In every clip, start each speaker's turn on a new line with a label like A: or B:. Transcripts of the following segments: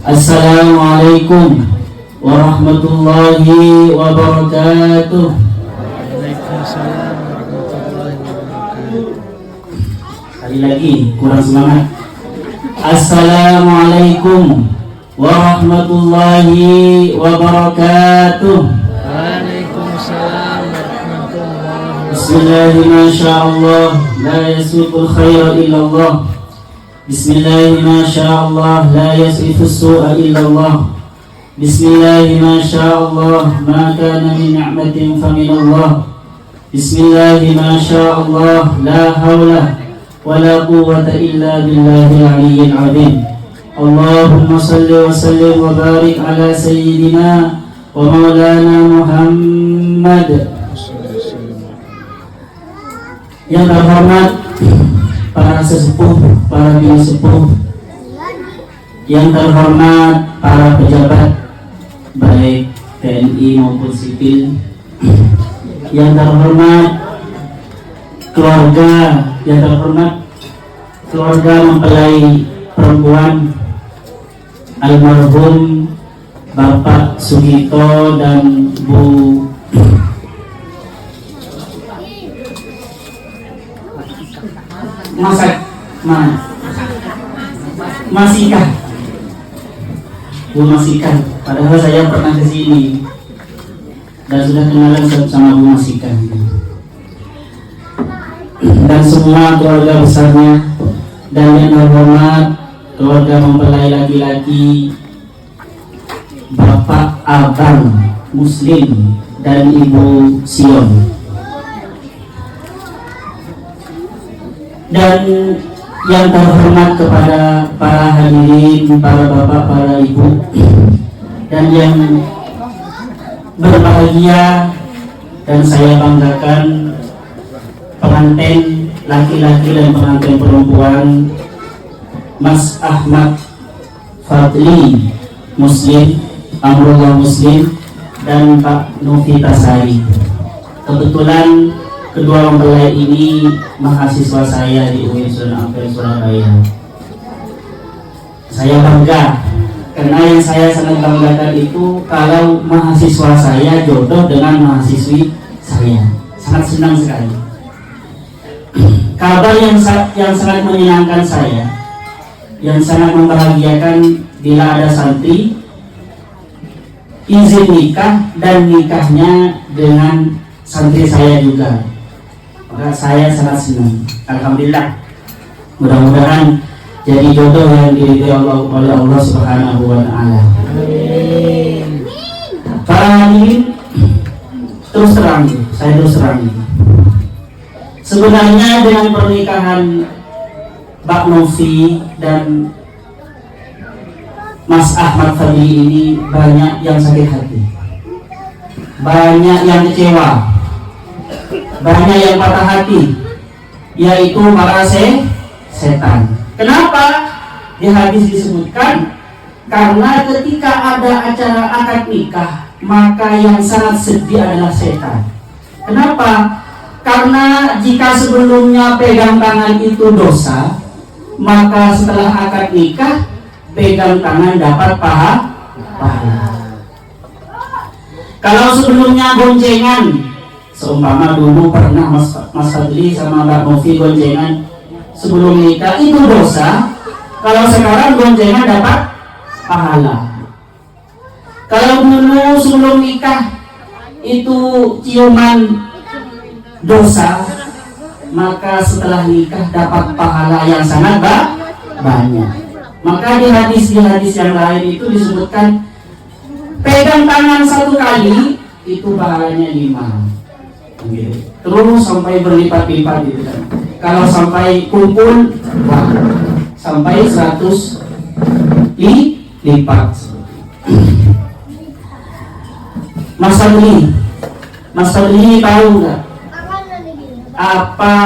A: Assalamualaikum warahmatullahi wabarakatuh.
B: Waalaikumsalam warahmatullahi wabarakatuh.
A: Sekali lagi, kurang semangat. Assalamualaikum warahmatullahi wabarakatuh.
B: Waalaikumsalam warahmatullahi wabarakatuh.
A: Bismillahi masyaallah, la yasriqul khaira illallah. Bismillahi masyaallah, la yasrifus su'a illallah. Bismillahi masyaallah, ma kana min ni'matin faminallah. Bismillahi masyaallah, la hawla wa la quwwata illa billahil aliyyil azim. Allahumma salli wa sallim wa barik ala sayyidina wa maulana Muhammad. Yang terhormat para sesepuh, para bini sepuh, yang terhormat para pejabat baik TNI maupun sipil, yang terhormat keluarga, yang terhormat keluarga mempelai perempuan almarhum Bapak Sugito dan Bu Masika, Bu Masika. Padahal saya pernah ke sini dan sudah kenalan sama Bu Masika. Dan semua keluarga besarnya, dan yang terhormat keluarga mempelai laki-laki Bapak Abang Muslim dan Ibu Sion. Dan yang terhormat kepada para hadirin, para bapak, para ibu, dan yang berbahagia dan saya banggakan, pengantin laki-laki dan pengantin perempuan Mas Ahmad Fadli Muslim, Amrullah Muslim, dan Pak Novi Tasari. Kebetulan kedua mempelai ini mahasiswa saya di UIN Sunan Ampel Surabaya. Saya bangga karena yang saya sangat banggakan itu kalau mahasiswa saya jodoh dengan mahasiswi saya. Sangat senang sekali. Kabar yang sangat menyenangkan saya, yang sangat membahagiakan bila ada santri izin nikah dan nikahnya dengan santri saya juga. Maka saya sangat senang. Alhamdulillah. Mudah-mudahan jadi jodoh yang diridhoi oleh Allah Subhanahu wa taala. Amin. Para hadirin, terus terang, saya terus terang. Sebenarnya dengan pernikahan Pak Novi dan Mas Ahmad Fadli ini banyak yang sakit hati, banyak yang kecewa, banyak yang patah hati, yaitu para setan. Kenapa? Di hadis disebutkan karena ketika ada acara akad nikah, maka yang sangat sedih adalah setan. Kenapa? Karena jika sebelumnya pegang tangan itu dosa, maka setelah akad nikah pegang tangan dapat pahala. Kalau sebelumnya goncengan, seumpama dulu pernah Mas Fadli sama Mbak Novi goncengan sebelum nikah, itu dosa. Kalau sekarang goncengan dapat pahala. Kalau dulu sebelum nikah itu ciuman dosa, maka setelah nikah dapat pahala yang sangat banyak. Maka di hadis yang lain itu disebutkan pegang tangan satu kali itu pahalanya 5. Gitu. Terus sampai berlipat-lipat gitu kan. Kalau sampai kumpul, wah, sampai 100 lipat. Mas Fadli tahu nggak apa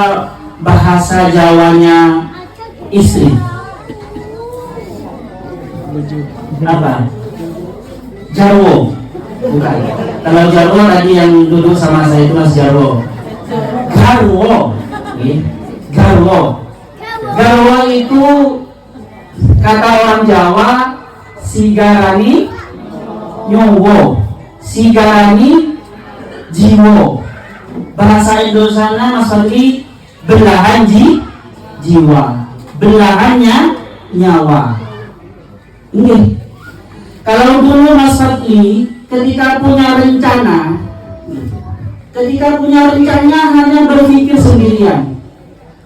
A: bahasa Jawanya istri? Apa? Jarwo. Bukan. Kalau Jarwo tadi yang duduk sama saya itu Mas Jarwo. Garwo. Garwo itu kata orang Jawa sigarani nyowo, sigarani jiwo. Bahasa Indonesianya Mas Fadli belahan jiwa, belahannya nyawa. Ini kalau dulu Mas Fadli ketika punya rencana hanya berpikir sendirian.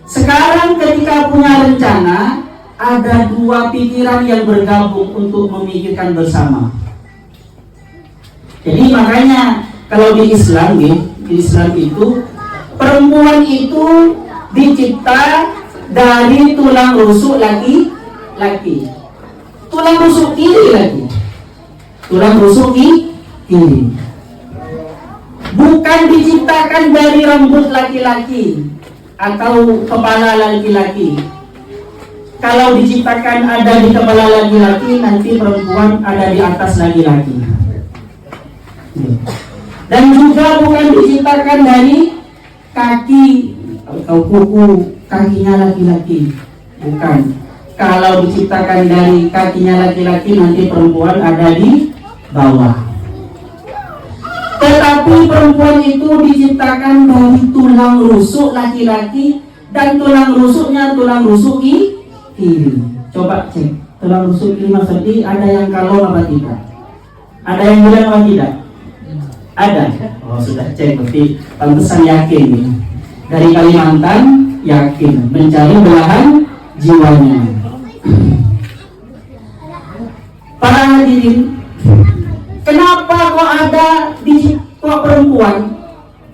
A: Sekarang ketika punya rencana ada dua pikiran yang bergabung untuk memikirkan bersama. Jadi makanya kalau di Islam itu perempuan itu dicipta dari tulang rusuk laki-laki, tulang rusuk kiri lagi, tulang rusuk kiri. Bukan diciptakan dari rambut laki-laki atau kepala laki-laki. Kalau diciptakan ada di kepala laki-laki, nanti perempuan ada di atas laki-laki. Dan juga bukan diciptakan dari kaki atau kuku kakinya laki-laki. Bukan. Kalau diciptakan dari kakinya laki-laki, nanti perempuan ada di bawah. Tetapi perempuan itu diciptakan dari tulang rusuk laki-laki dan tulang rusuknya tulang rusuk kiri. Coba cek tulang rusuk kiri Mas Fadli, ada yang kalau apa tidak? Ada yang bilang apa tidak? Ada. Oh sudah cek, berarti pantesan yakin nih. Dari Kalimantan yakin mencari belahan jiwanya. Para hadirin, kenapa kok ada kok perempuan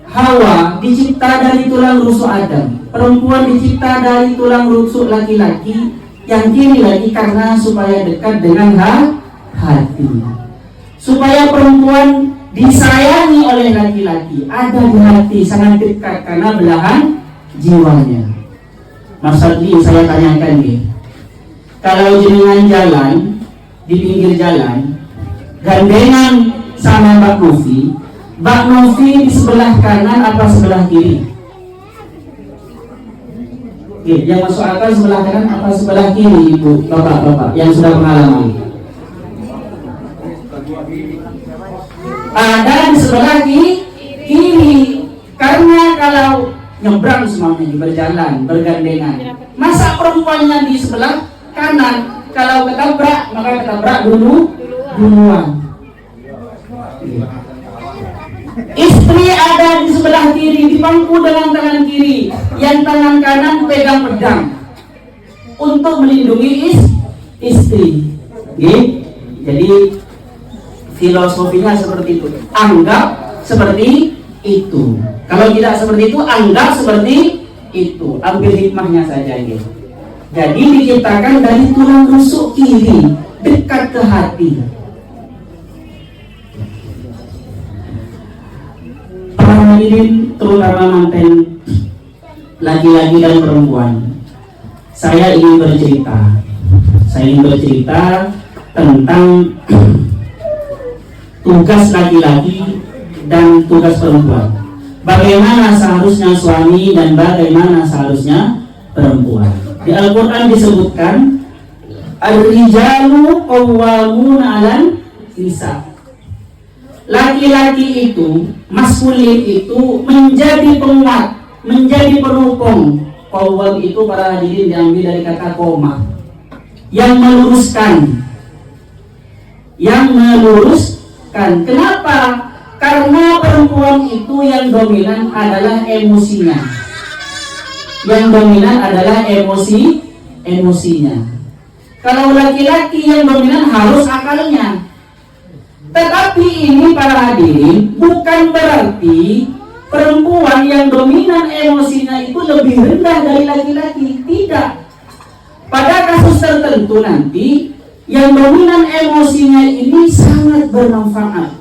A: Hawa dicipta dari tulang rusuk Adam, perempuan dicipta dari tulang rusuk laki-laki yang kiri lagi? Karena supaya dekat dengan hati, supaya perempuan disayangi oleh laki-laki, ada di hati, sangat dekat karena belahan jiwanya. Mas Fadli, saya tanyakan nih, kalau jenengan jalan di pinggir jalan gandengan sama Mbak Novi di sebelah kanan apa sebelah kiri? Oke, yang masuk akal sebelah kanan apa sebelah kiri, ibu, bapak yang sudah pengalaman? Ada di sebelah kiri. Karena kalau nyebrang semuanya berjalan bergandengan, masa perempuannya di sebelah kanan? Kalau ketabrak maka ketabrak duluan. Istri ada di sebelah kiri, di bangku dengan tangan kiri, yang tangan kanan pegang pedang untuk melindungi istri. Jadi filosofinya seperti itu. Anggap seperti itu. Kalau tidak seperti itu, anggap seperti itu. Ambil hikmahnya saja gitu. Jadi diciptakan dari tulang rusuk kiri, dekat ke hati. Para hadirin, terutama manten laki-laki dan perempuan, saya ingin bercerita tentang tugas laki-laki dan tugas perempuan. Bagaimana seharusnya suami dan bagaimana seharusnya perempuan. Di Al-Quran disebutkan Ar-rijalu qawwamuna 'alan nisa. Laki-laki itu, maskulin itu menjadi penguat, menjadi penopang. Qawwam itu para hadirin diambil dari kata koma, yang meluruskan. Kenapa? Karena perempuan itu yang dominan adalah emosinya. Yang dominan adalah emosinya. Kalau laki-laki yang dominan harus akalnya. Tetapi ini para hadirin bukan berarti perempuan yang dominan emosinya itu lebih rendah dari laki-laki. Tidak. Pada kasus tertentu nanti yang dominan emosinya ini sangat bermanfaat.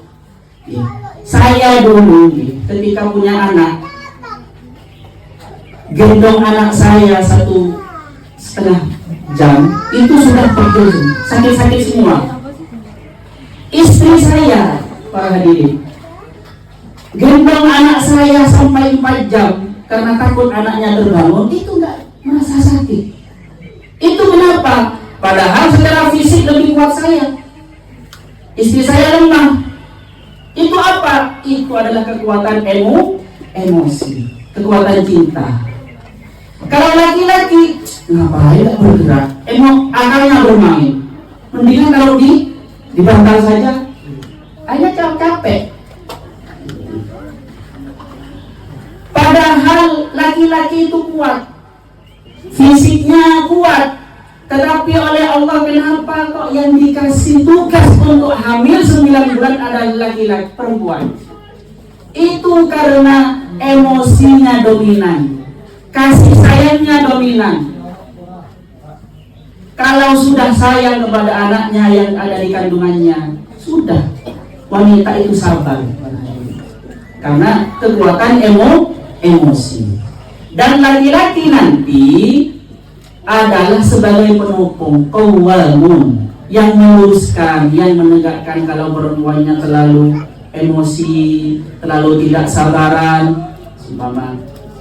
A: Saya dulu ketika punya anak, gendong anak saya 1,5 jam itu sudah pegel, sakit-sakit semua. Istri saya, para hadirin, gendong anak saya sampai 4 jam karena takut anaknya terbangun, itu nggak merasa sakit. Itu kenapa? Padahal secara fisik lebih kuat saya. istri saya lemah. Itu apa? Itu adalah kekuatan emosi, kekuatan cinta. Kalau laki-laki, ngapain tak bergerak? Akalnya bermain. Mendingan kalau dibantal saja, akhirnya capek. Padahal laki-laki itu kuat, fisiknya kuat, tetapi oleh Allah kenapa kok yang dikasih tugas untuk hamil 9 bulan adalah laki-laki, perempuan? Itu karena emosinya dominan, kasih sayangnya dominan. Kalau sudah sayang kepada anaknya yang ada di kandungannya, sudah, wanita itu sabar. Karena kekuatan emosi. Dan laki-laki nanti adalah sebagai penopang, qawwamun, yang meluruskan, yang menegakkan. Kalau perempuannya terlalu emosi, terlalu tidak sabaran,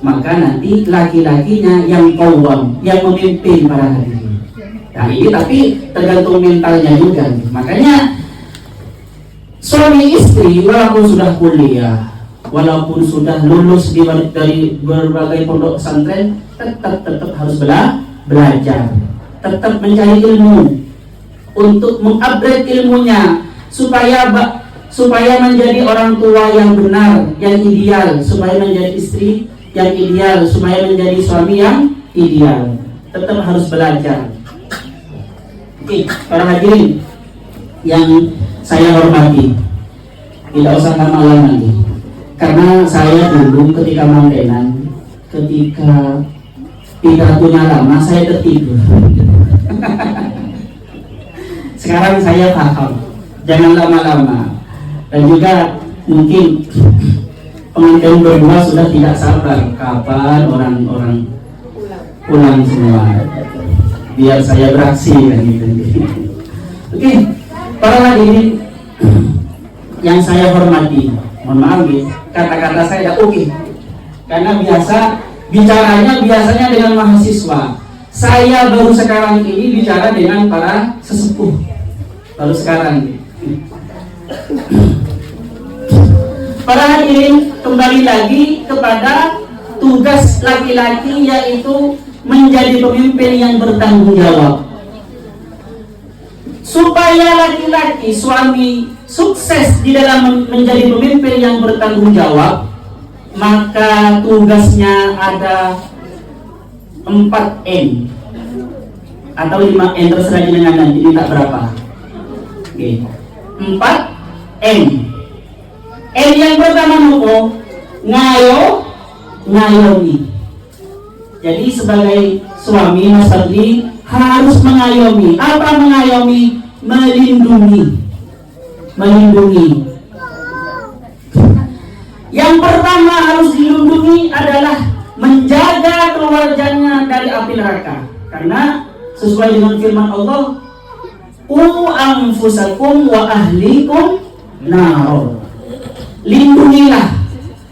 A: maka nanti laki-lakinya yang qawwam, yang memimpin para hadirin. Nah ini tapi tergantung mentalnya juga. Makanya suami istri walaupun sudah kuliah, walaupun sudah lulus dari berbagai pondok pesantren, tetap harus belajar, tetap mencari ilmu untuk mengupgrade ilmunya supaya menjadi orang tua yang benar, yang ideal, supaya menjadi istri yang ideal, supaya menjadi suami yang ideal. Tetap harus belajar. Oke, para hadirin yang saya hormati, tidak usah lama-lama lagi. Karena saya dulu ketika mantenan, ketika pidatonya lama, saya tertidur. Sekarang saya paham, jangan lama-lama. Dan juga mungkin pengantin berdua sudah tidak sabar kapan orang-orang pulang semua, biar saya beraksi kan gitu. Oke, para hadirin yang saya hormati, mohon maaf ya, kata-kata saya tidak oke. Karena bicaranya biasanya dengan mahasiswa. Saya baru sekarang ini bicara dengan para sesepuh. Baru sekarang. Para hadirin, kembali lagi kepada tugas laki-laki, yaitu menjadi pemimpin yang bertanggung jawab. Supaya laki-laki, suami, sukses di dalam menjadi pemimpin yang bertanggung jawab, maka tugasnya ada 4M atau 5M, terserah dengan nanti minta berapa. Oke. 4M. M yang pertama nopo, ngayomi. Jadi sebagai suami Mas Fadli harus mengayomi. Apa mengayomi? Melindungi. Yang pertama harus dilindungi adalah menjaga keluarganya dari api neraka. Karena sesuai dengan firman Allah, "Qu anfusakum wa ahlikum nar." Lindungilah,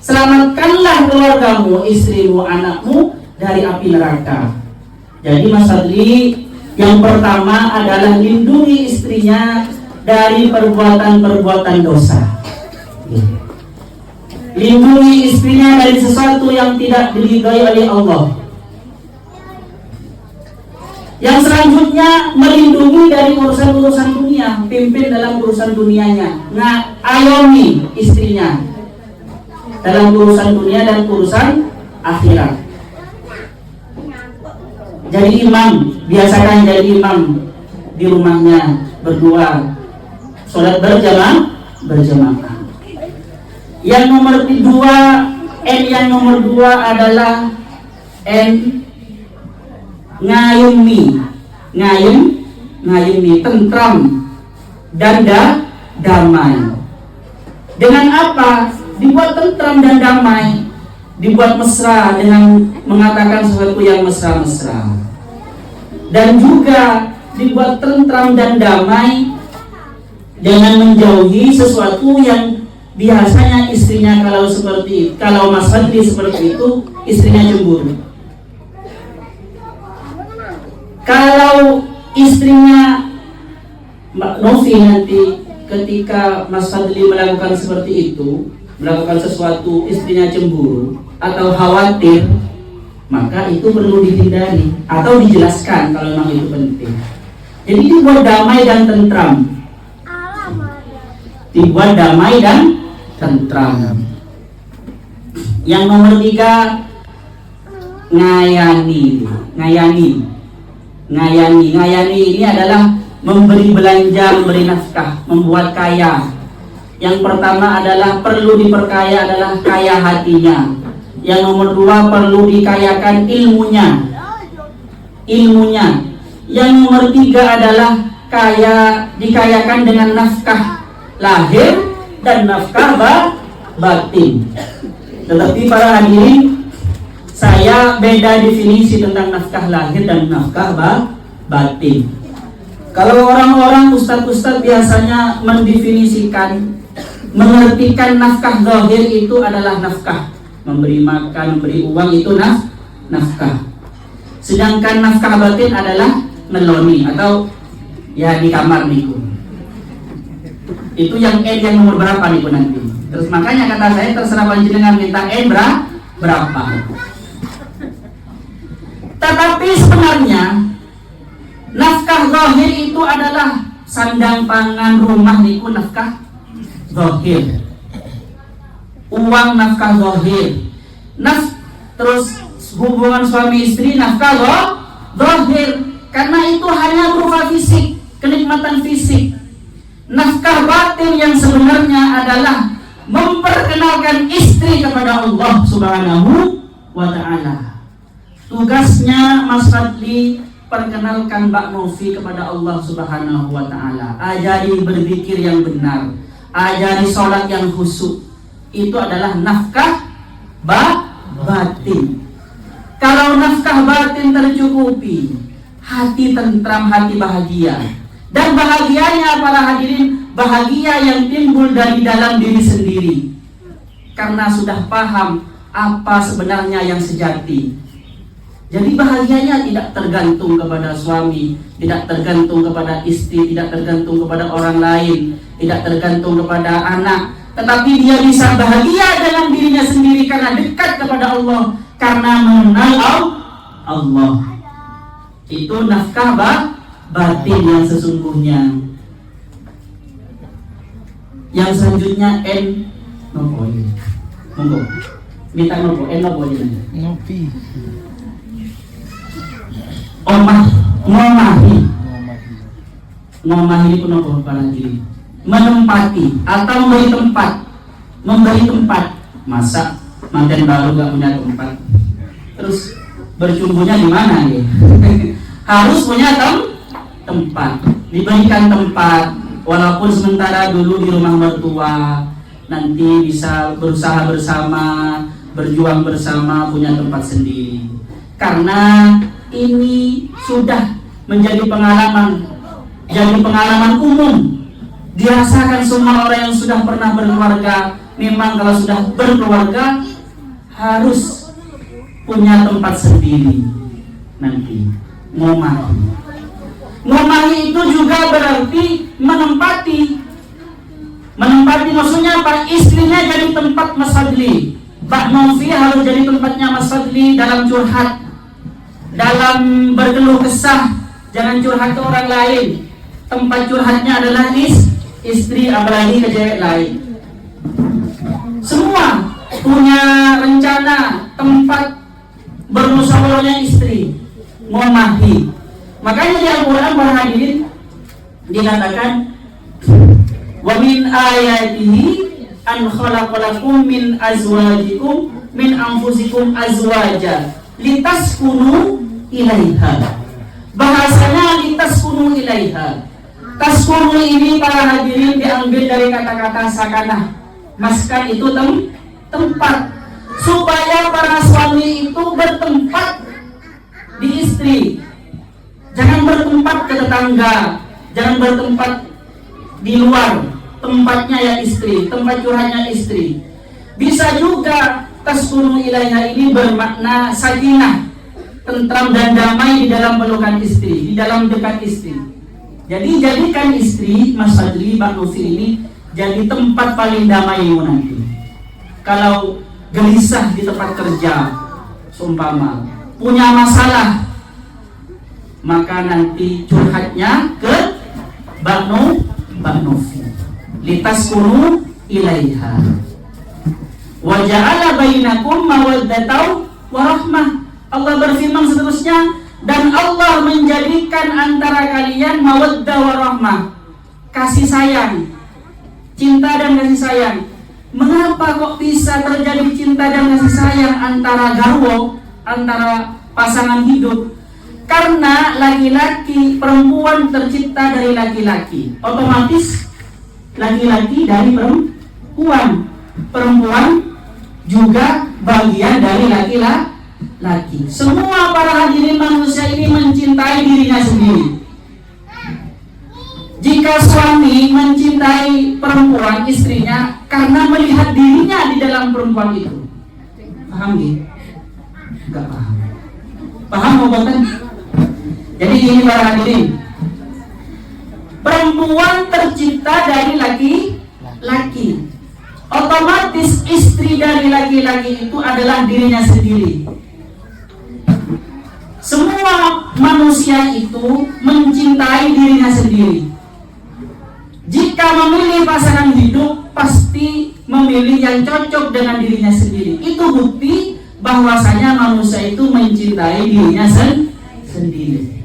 A: selamatkanlah keluargamu, istrimu, anakmu dari api neraka. Jadi Mas Fadli yang pertama adalah lindungi istrinya dari perbuatan-perbuatan dosa. Lindungi istrinya dari sesuatu yang tidak diridhai oleh Allah. Yang selanjutnya melindungi dari urusan-urusan dunia, pimpin dalam urusan dunianya, ayomi istrinya dalam urusan dunia dan urusan akhirat. Jadi imam, biasakan jadi imam di rumahnya berdua, sholat berjamaah. Yang nomor dua adalah ngayomi, tentram dan damai. Dengan apa? Dibuat tentram dan damai, dibuat mesra dengan mengatakan sesuatu yang mesra-mesra. Dan juga dibuat tentram dan damai dengan menjauhi sesuatu yang biasanya istrinya kalau Mas Fadli seperti itu, istrinya cemburu. Kalau istrinya Mbak Novi nanti ketika Mas Fadli melakukan seperti itu, melakukan sesuatu istrinya cemburu atau khawatir, maka itu perlu dihindari atau dijelaskan kalau memang itu penting. Jadi dibuat damai dan tentram. Dibuat damai dan tentram. Yang nomor 3, ngayani. Ngayani ini adalah memberi belanja, memberi nafkah, membuat kaya. Yang pertama adalah perlu diperkaya adalah kaya hatinya. Yang nomor 2 perlu dikayakan ilmunya. Yang nomor 3 adalah dikayakan dengan nafkah lahir dan nafkah batin. Tetapi para hadirin, saya beda definisi tentang nafkah lahir dan nafkah batin. Kalau orang-orang ustadz-ustadz biasanya mendefinisikan, mengertikan nafkah zahir itu adalah nafkah, memberi makan, memberi uang itu nafkah. Sedangkan nafkah batin adalah meloni atau ya di kamar niku. Itu yang yang nomor berapa niku nanti. Terus makanya kata saya terserah panjenengan minta berapa. Tetapi sebenarnya nafkah zahir itu adalah sandang pangan rumah niku nafkah zahir. Uang nafkah zahir. Terus hubungan suami istri nafkah zahir. Karena itu hanya berupa fisik, kenikmatan fisik. Nafkah batin yang sebenarnya adalah memperkenalkan istri kepada Allah Subhanahu wa ta'ala. Tugasnya Mas Fadli perkenalkan Mbak Novi kepada Allah Subhanahu wa ta'ala. Ajari berzikir yang benar, ajari sholat yang khusyuk. Itu adalah nafkah batin. Kalau nafkah batin tercukupi, hati tentram, hati bahagia. Dan bahagianya para hadirin, bahagia yang timbul dari dalam diri sendiri. Karena sudah paham apa sebenarnya yang sejati. Jadi bahagianya tidak tergantung kepada suami, tidak tergantung kepada istri, tidak tergantung kepada orang lain, tidak tergantung kepada anak. Tetapi dia bisa bahagia dengan dirinya sendiri karena dekat kepada Allah, karena mengenal Allah. Itu nafkah batin yang sesungguhnya. Yang selanjutnya nopo. Monggo. Minta nopo, nopo ini.
B: Ngopi.
A: Ngomahi itu nopo para diri. Menempati atau memberi tempat. Masa manten baru gak punya tempat, terus bercumbunya di mana ya? Harus punya tempat, diberikan tempat, walaupun sementara dulu di rumah mertua, nanti bisa berusaha bersama, berjuang bersama, punya tempat sendiri. Karena ini sudah menjadi pengalaman umum, dirasakan semua orang yang sudah pernah berkeluarga. Memang kalau sudah berkeluarga harus punya tempat sendiri. Nanti ngomahi itu juga berarti menempati maksudnya apa? Istrinya jadi tempat Mas Fadli, Mbak Novi harus jadi tempatnya Mas Fadli dalam curhat, dalam berkeluh kesah. Jangan curhat ke orang lain. Tempat curhatnya adalah istri, apalagi ke cewek lain. Semua punya rencana tempat bermusyawarahnya istri, ngomahi. Makanya di Al-Quran para hadirin dikatakan, wa min ayatihi an khalaqalakum min azwajikum min anfusikum azwaja litaskunu ilaiha. Bahasanya litaskunu ilaiha. Taskunu ini para hadirin diambil dari kata-kata sakanah. Maskan itu tempat, supaya para suami itu bertempat di istri. Jangan bertempat ke tetangga, jangan bertempat di luar. Tempatnya ya istri, tempat curhatnya istri. Bisa juga taskunu ilaiha ini bermakna sakinah, tentram dan damai di dalam pelukan istri, di dalam dekat istri. Jadi jadikan istri Mas Fadli, Mbak Novi ini jadi tempat paling damai nanti. Kalau gelisah di tempat kerja, seumpama punya masalah, maka nanti curhatnya ke Mbak Novi. Litaskunu ilaiha. Wa ja'ala bainakum mawaddatan wa rahmah. Allah berfirman seterusnya, dan Allah menjadikan antara kalian mawaddah wa rahmah, kasih sayang, cinta dan kasih sayang. Mengapa kok bisa terjadi cinta dan kasih sayang antara garwo, antara pasangan hidup? Karena laki-laki, perempuan tercipta dari laki-laki, otomatis laki-laki dari perempuan, perempuan juga bagian dari laki-laki. Semua para hadirin manusia ini mencintai dirinya sendiri. Jika suami mencintai perempuan, istrinya, karena melihat dirinya di dalam perempuan itu. Paham gak? Enggak paham. Paham bukan? Jadi ini para hadirin, perempuan tercipta dari laki-laki. Otomatis istri dari laki-laki itu adalah dirinya sendiri. Semua manusia itu mencintai dirinya sendiri. Jika memilih pasangan hidup, pasti memilih yang cocok dengan dirinya sendiri. Itu bukti bahwasanya manusia itu mencintai dirinya sendiri.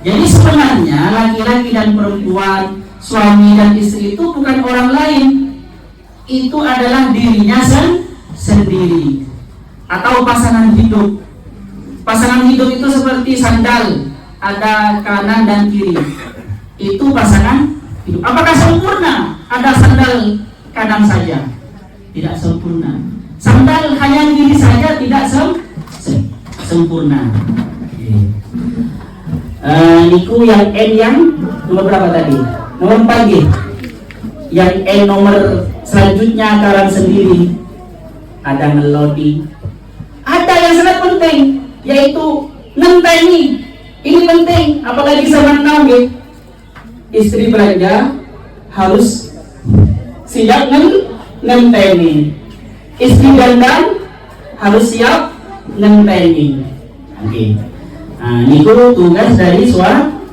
A: Jadi sebenarnya laki-laki dan perempuan, suami dan istri itu bukan orang lain. Itu adalah dirinya sendiri. Atau pasangan hidup. Pasangan hidup itu seperti sandal, ada kanan dan kiri. Itu pasangan hidup. Apakah sempurna? Ada sandal kanan saja, tidak sempurna. Sandal hanya kiri saja, tidak sempurna. Niku yang N yang nomor berapa tadi? Nomor 4 G. Yang N nomor selanjutnya karang sendiri. Ada ngelodi. Ada yang sangat penting, yaitu ngenteni. Ini penting, apalagi zaman now gitu. Istri belanja harus siap ngenteni. Istri dandan harus siap ngenteni. Oke. Nah, itu tugas dari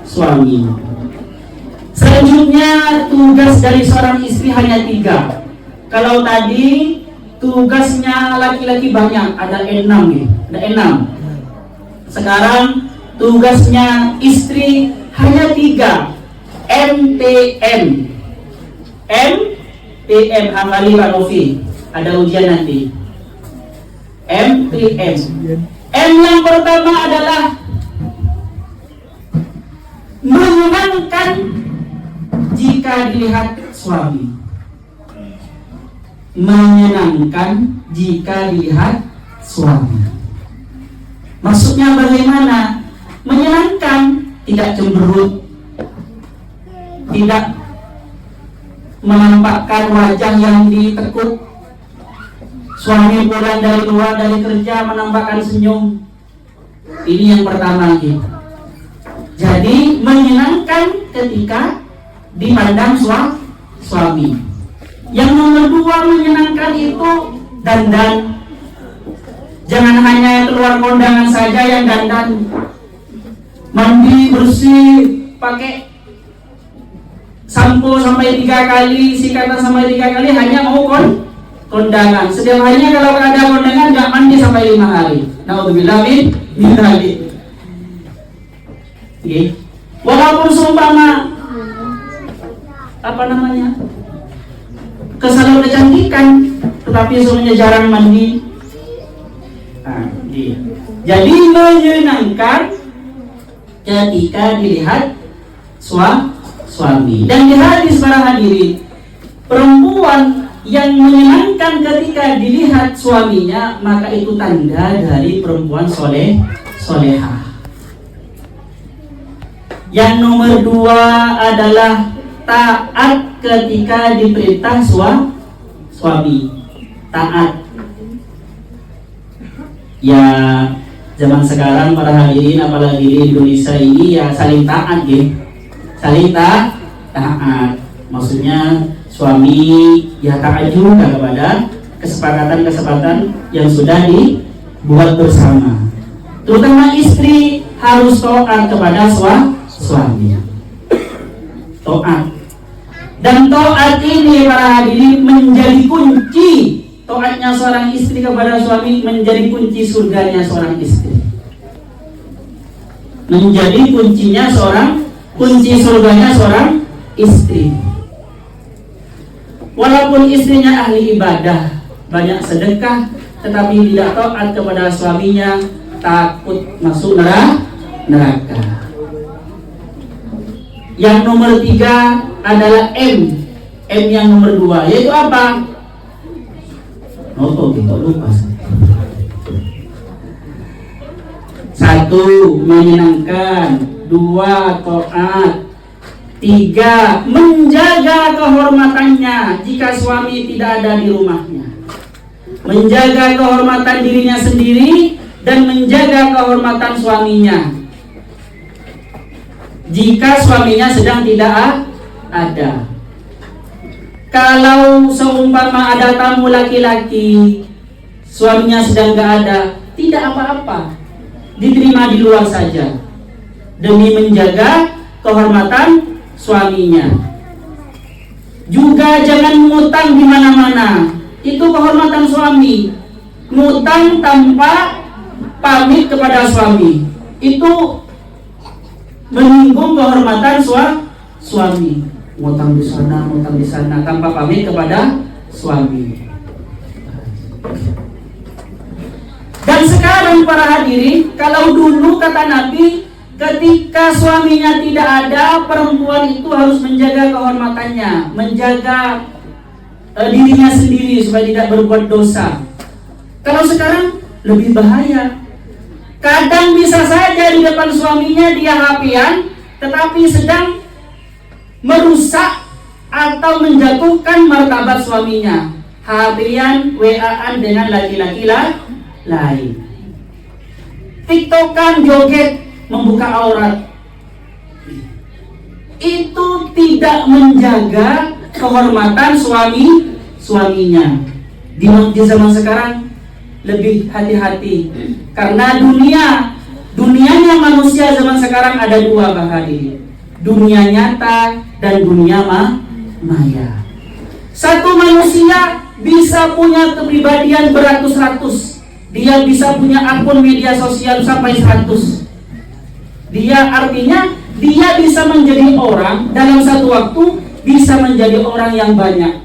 A: suami. Selanjutnya tugas dari seorang istri hanya 3. Kalau tadi tugasnya laki-laki banyak, ada 6 nih, ada 6. Sekarang tugasnya istri hanya 3. MTM. MTM hafali Pak Novi. Ada ujian nanti. MTM. M yang pertama adalah menyenangkan jika dilihat suami. Menyenangkan jika dilihat suami. Maksudnya bagaimana? Menyenangkan, tidak cemberut, tidak menampakkan wajah yang ditekuk. Suami pulang dari luar dari kerja menampakkan senyum. Ini yang pertama gitu. Jadi menyenangkan ketika dipandang suami. Yang nomor 2 menyenangkan itu dandan. Jangan hanya keluar kondangan saja yang dandan. Mandi bersih, pakai sampo sampai 3 kali, sikatan sampai 3 kali, hanya mau kondangan. Setiap harinya kalau ada kondangan nggak mandi sampai 5 hari. Naudzubillah min dzalik. Oke. Walaupun seumpama apa namanya? Kesalahan kecantikan, tetapi suaminya jarang mandi. Nah, iya. Jadi menyenangkan ketika dilihat suami. Dan di hadis para hadirin, perempuan yang menyenangkan ketika dilihat suaminya, maka itu tanda dari perempuan solehah. Yang nomor 2 adalah taat ketika diperintah suami. Taat. Ya, zaman sekarang para hadirin apalagi di Indonesia ini ya saling taat ya. saling taat. Maksudnya suami ya taat juga kepada kesepakatan yang sudah dibuat bersama. Terutama istri harus taat kepada suami. Taat. Dan taat ini para hadirin menjadi kunci. Taatnya seorang istri kepada suami menjadi kunci surganya seorang istri. Menjadi kunci surganya seorang istri. Walaupun istrinya ahli ibadah, banyak sedekah, tetapi tidak taat kepada suaminya, takut masuk neraka. Yang nomor 3 adalah M yang nomor 2, yaitu apa? Kita lupa. 1. Menyenangkan. 2. Taat. 3. Menjaga kehormatannya jika suami tidak ada di rumahnya. Menjaga kehormatan dirinya sendiri dan menjaga kehormatan suaminya jika suaminya sedang tidak ada. Kalau seumpama ada tamu laki-laki, suaminya sedang tidak ada, tidak apa-apa, diterima di luar saja demi menjaga kehormatan suaminya. Juga jangan ngutang di mana-mana. Itu kehormatan suami. Ngutang tanpa pamit kepada suami, itu menyinggung kehormatan suami. Ngutang di sana tanpa pamit kepada suami. Dan sekarang para hadirin, kalau dulu kata Nabi, ketika suaminya tidak ada, perempuan itu harus menjaga kehormatannya, menjaga dirinya sendiri supaya tidak berbuat dosa. Kalau sekarang lebih bahaya. Kadang bisa saja di depan suaminya dia hapian, tetapi sedang merusak atau menjatuhkan martabat suaminya. Hapian, WA-an dengan laki-laki lain. TikTokan, joget, membuka aurat. Itu tidak menjaga kehormatan suaminya. Di zaman sekarang lebih hati-hati, karena dunianya manusia zaman sekarang ada 2 bahari, dunia nyata dan dunia maya. Satu manusia bisa punya kepribadian beratus-ratus, dia bisa punya akun media sosial sampai 100. Dia artinya dia bisa menjadi orang dalam satu waktu, bisa menjadi orang yang banyak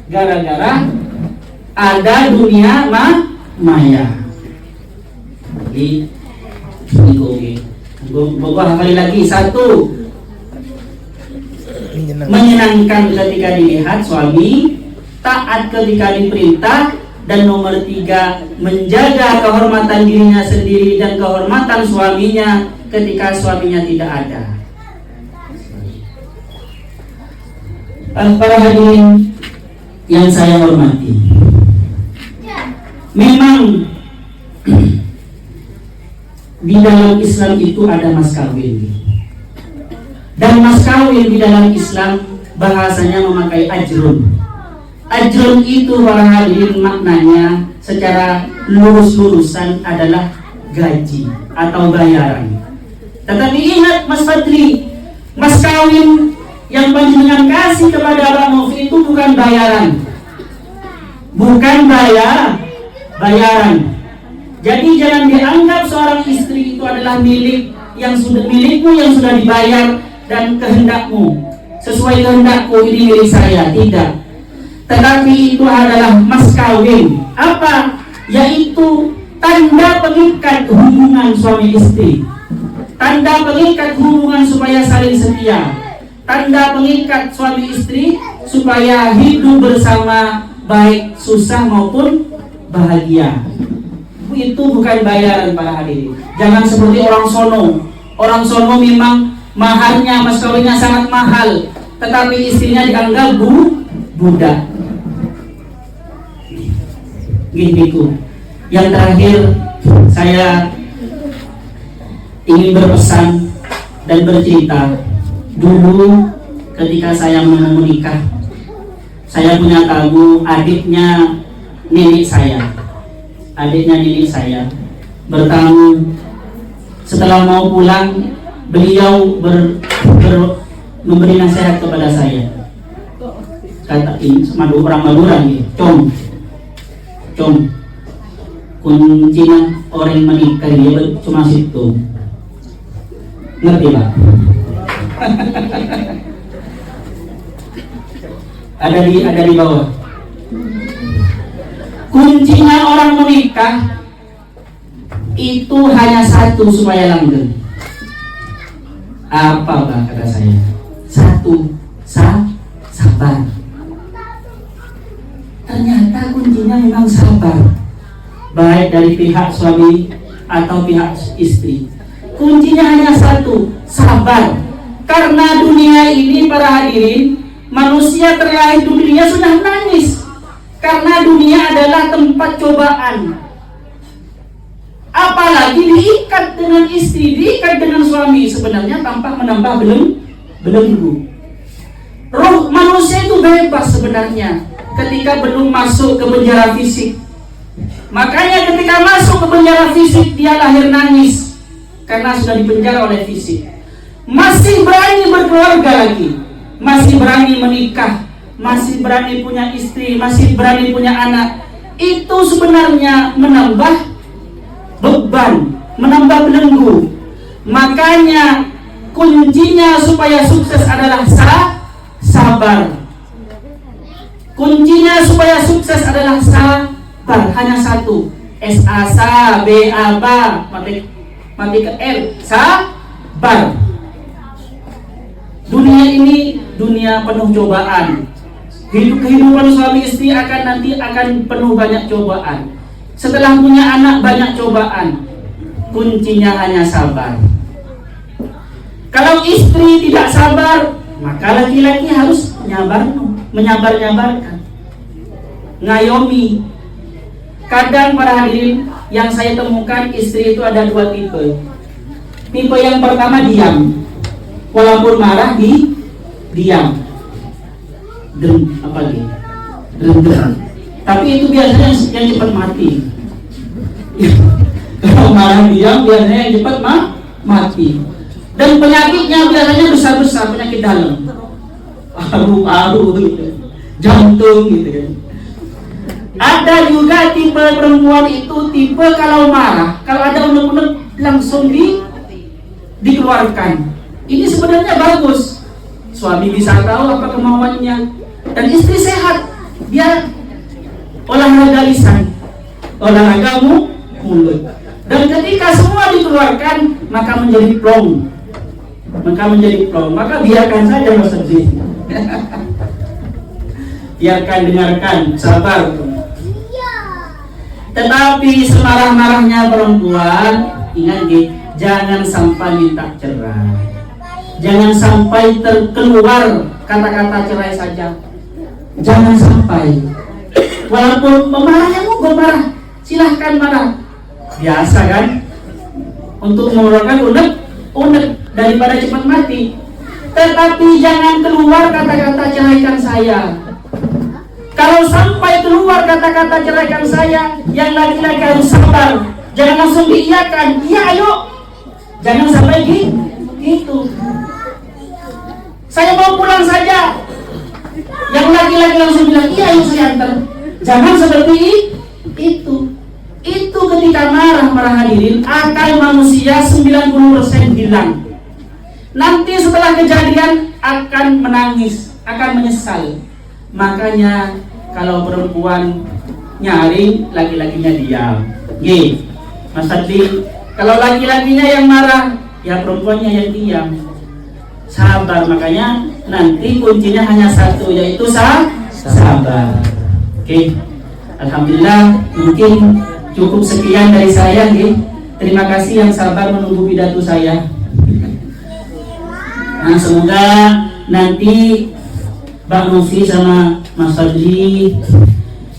A: gara-gara ada dunia maya. Jadi gua kali lagi. 1, menyenangkan ketika dilihat suami, taat ketika diperintah, dan nomor 3, menjaga kehormatan dirinya sendiri dan kehormatan suaminya ketika suaminya tidak ada. Para hadirin yang saya hormati, memang di dalam Islam itu ada mas kawin, dan mas kawin di dalam Islam bahasanya memakai ajrun. Ajrun itu para hadirin maknanya secara lurus-lurusan adalah gaji atau bayaran. Tetapi ingat Mas Fadli, mas kawin yang panjenengan kasih kepada Abang Mufi itu bukan bayaran, bukan bayaran. Jadi jangan dianggap seorang istri itu adalah milikmu yang sudah dibayar dan kehendakmu, sesuai kehendakku ini milik saya, tidak. Tetapi itu adalah mas kawin. Apa? Yaitu tanda pengikat hubungan suami istri, tanda pengikat hubungan supaya saling setia, tanda pengikat suami istri supaya hidup bersama baik susah maupun bahagia. Itu bukan bayaran para hadirin. Jangan seperti orang sono. Orang sono memang maharnya, mas kawinnya sangat mahal, tetapi istrinya dianggap budak. Gitu. Yang terakhir, saya ingin berpesan dan bercerita Dulu ketika saya mau menikah, saya punya tamu, adiknya nenek saya. Adiknya nenek saya bertamu. Setelah mau pulang, beliau memberi nasihat kepada saya. Kata ini orang Madura nih, com, kuncinya orang menikah dia cuma situ. Ngerti Pak? ada di bawah. Kuncinya orang menikah itu hanya satu supaya langgeng. Apa Pak kata saya? Satu, sabar. Ternyata kuncinya memang sabar, baik dari pihak suami atau pihak istri. Kuncinya hanya satu, sabar. Karena dunia ini para hadirin, manusia terlahir di dunia sudah nangis. Karena dunia adalah tempat cobaan. Apalagi diikat dengan istri, diikat dengan suami, sebenarnya tampak menambah belenggu. Roh manusia itu bebas sebenarnya ketika belum masuk ke penjara fisik. Makanya ketika masuk ke penjara fisik dia lahir nangis karena sudah dipenjara oleh fisik. Masih berani berkeluarga lagi, masih berani menikah, masih berani punya istri, masih berani punya anak. Itu sebenarnya menambah beban, menambah belenggu. Makanya kuncinya supaya sukses adalah sabar. Kuncinya supaya sukses adalah sabar. Hanya satu, S-A-S-A, B-A-B-A, mati ke R, sabar. Dunia ini dunia penuh cobaan. Kehidupan suami istri akan penuh banyak cobaan. Setelah punya anak banyak cobaan. Kuncinya hanya sabar. Kalau istri tidak sabar, maka laki-laki harus menyabar-nyabarkan, ngayomi. Kadang para hadirin yang saya temukan istri itu ada dua tipe. Tipe yang pertama diam, walaupun marah diam. Tapi itu biasanya yang cepat mati. Kalau marah diam biasanya yang cepat mati. Dan penyakitnya biasanya besar-besar, penyakit dalam, paru-paru gitu, jantung gitu kan. Ada juga tipe perempuan itu tipe kalau marah, kalau ada unek-unek langsung dikeluarkan. Ini sebenarnya bagus. Suami bisa tahu apa kemauannya dan istri sehat. Dia olahraga lisan, olahraga mulut. Dan ketika semua dikeluarkan maka menjadi plong. Maka biarkan saja Mas Abdi. Biarkan, dengarkan, sabar. Tetapi semarah-marahnya perempuan, ingat jangan sampai minta cerai. Jangan sampai terkeluar kata-kata cerai saja. Jangan sampai. Walaupun pemarahnya mau marah, silahkan marah. Biasa kan? Untuk mengeluarkan unek daripada cepat mati. Tetapi jangan keluar kata-kata ceraikan saya. Kalau sampai keluar kata-kata ceraikan saya, yang laki-laki harus sabar. Jangan langsung diiyakan. Iya ayo. Jangan sampai gitu. Saya mau pulang saja. Yang laki-laki langsung bilang iya ayo saya antar. Jangan seperti itu. Itu ketika marah hadirin, akal manusia 90% hilang. Nanti setelah kejadian akan menangis, akan menyesal. Makanya kalau perempuan nyaring, laki-lakinya diam. Mas Fadli, kalau laki-lakinya yang marah, ya perempuannya yang diam. Sabar, makanya nanti kuncinya hanya satu, yaitu sabar. Alhamdulillah, mungkin cukup sekian dari saya. Terima kasih yang sabar menunggu pidato saya. Nah, semoga nanti Bang Novi sama Mas Fadli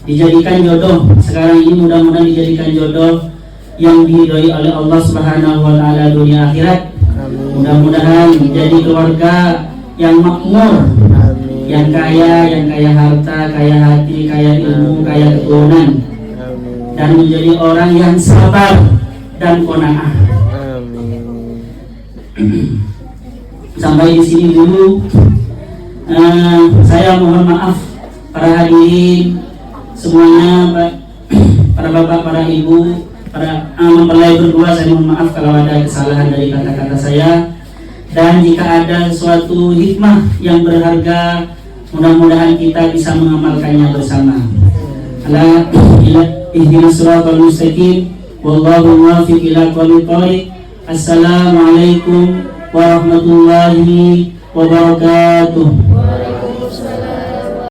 A: dijadikan jodoh. Sekarang ini mudah-mudahan dijadikan jodoh yang diridhoi oleh Allah Subhanahu wa taala dunia akhirat. Mudah-mudahan menjadi keluarga yang makmur,
B: Amin.
A: yang kaya harta, kaya hati, kaya ilmu, kaya keturunan,
B: Amin.
A: dan menjadi orang yang sabar dan qanaah.
B: Amin.
A: Sampai di sini dulu. Saya mohon maaf para hadirin semuanya, para bapak, para ibu, para mempelai berdua. Saya mohon maaf kalau ada kesalahan dari kata-kata saya. Dan jika ada suatu hikmah yang berharga, mudah-mudahan kita bisa mengamalkannya bersama. Ala ihdinas siratal mustaqim, wallahu muwaffiq ila aqwamit thoriq. Assalamualaikum warahmatullahi wabarakatuh.